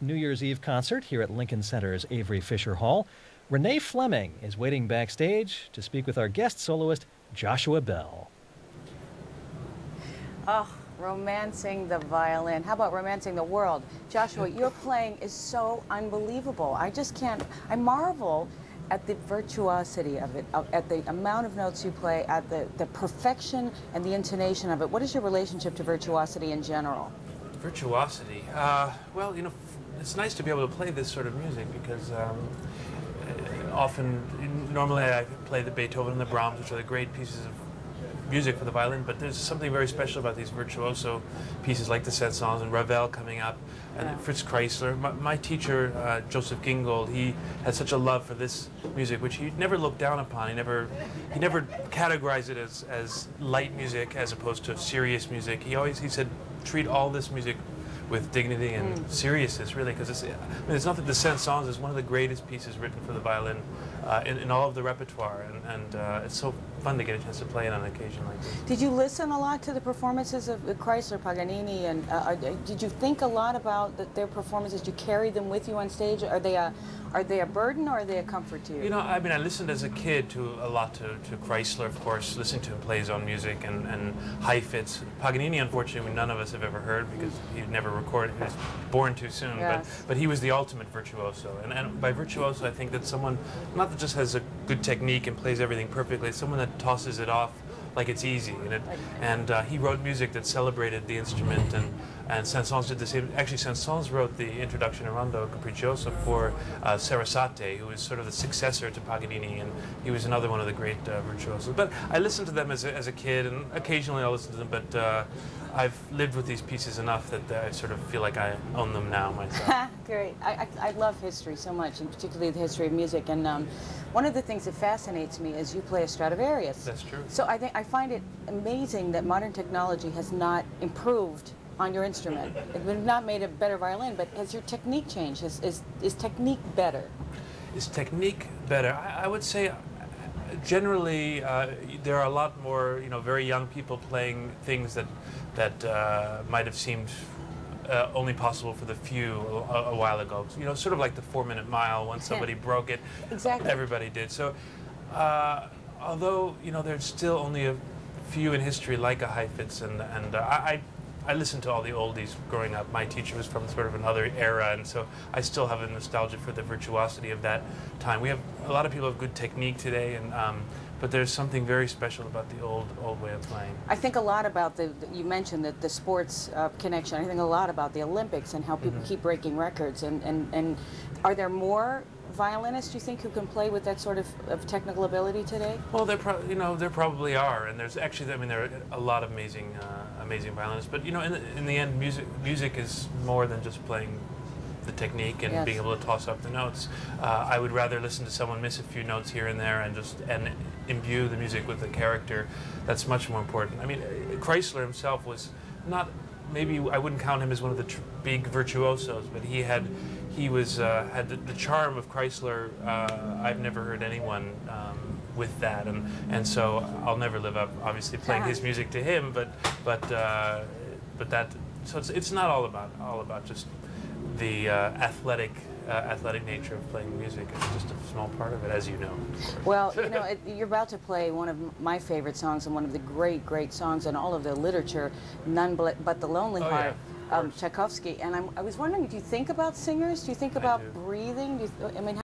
New Year's Eve concert here at Lincoln Center's Avery Fisher Hall. Renee Fleming is waiting backstage to speak with our guest soloist, Joshua Bell. Oh, romancing the violin. How about romancing the world? Joshua, your playing is so unbelievable. I marvel at the virtuosity of it, at the amount of notes you play, at the perfection and the intonation of it. What is your relationship to virtuosity in general? Virtuosity? Well, it's nice to be able to play this sort of music because normally I play the Beethoven and the Brahms, which are the great pieces of music for the violin, but there's something very special about these virtuoso pieces like the Saint-Saëns and Ravel coming up, and Fritz Kreisler. My teacher, Joseph Gingold, he had such a love for this music, which he never looked down upon. He never categorized it as light music as opposed to serious music. He said, treat all this music with dignity and seriousness, really, because it's not that the Saint-Saëns is one of the greatest pieces written for the violin in all of the repertoire, and it's so fun to get a chance to play it on an occasion like this. Did you listen a lot to the performances of Kreisler, Paganini, and did you think a lot about their performances? Did you carry them with you on stage? Are they a burden or are they a comfort to you? I listened as a kid a lot to Kreisler, of course, listening to him play his own music and Heifetz. Paganini, unfortunately, none of us have ever heard because he never recorded. He was born too soon, yes. but he was the ultimate virtuoso. And by virtuoso, I think that someone, not that just has a good technique and plays everything perfectly, someone that tosses it off like it's easy. And he wrote music that celebrated the instrument, and Saint-Saëns did the same. Actually, Saint-Saëns wrote the introduction to Rondo Capriccioso for Sarasate, who was sort of the successor to Paganini, and he was another one of the great virtuosos. But I listened to them as a kid, and occasionally I'll listen to them, but I've lived with these pieces enough that I sort of feel like I own them now myself. Great. I love history so much, and particularly the history of music. And one of the things that fascinates me is you play a Stradivarius. That's true. So I find it amazing that modern technology has not improved on your instrument. It would have not made a better violin, but has your technique changed? Is technique better? Is technique better? I would say generally there are a lot more very young people playing things that might have seemed only possible for the few a while ago. Sort of like the 4-minute mile. Once somebody broke it, exactly. Everybody did. So although there's still only a few in history like a Heifetz, and I listened to all the oldies growing up. My teacher was from sort of another era, and so I still have a nostalgia for the virtuosity of that time. We have a lot of people have good technique today, and but there's something very special about the old way of playing. I think a lot about you mentioned the sports connection. I think a lot about the Olympics and how people keep breaking records. And are there more violinists, you think, who can play with that sort of technical ability today? Well, there probably are, and there's actually, there are a lot of amazing violinists. But in the end, music is more than just playing the technique and being able to toss up the notes. I would rather listen to someone miss a few notes here and there and imbue the music with the character. That's much more important. Kreisler himself was not, maybe I wouldn't count him as one of the big virtuosos, but he had the charm of Kreisler. I've never heard anyone with that, and so I'll never live up, obviously, playing his music to him. But that, so it's not all about just the athletic nature of playing music. It's just a small part of it, as you know. Well, you're about to play one of my favorite songs and one of the great songs in all of the literature, None But the Lonely Heart. Yeah, Tchaikovsky, and I was wondering, do you think about singers? Do you think about breathing?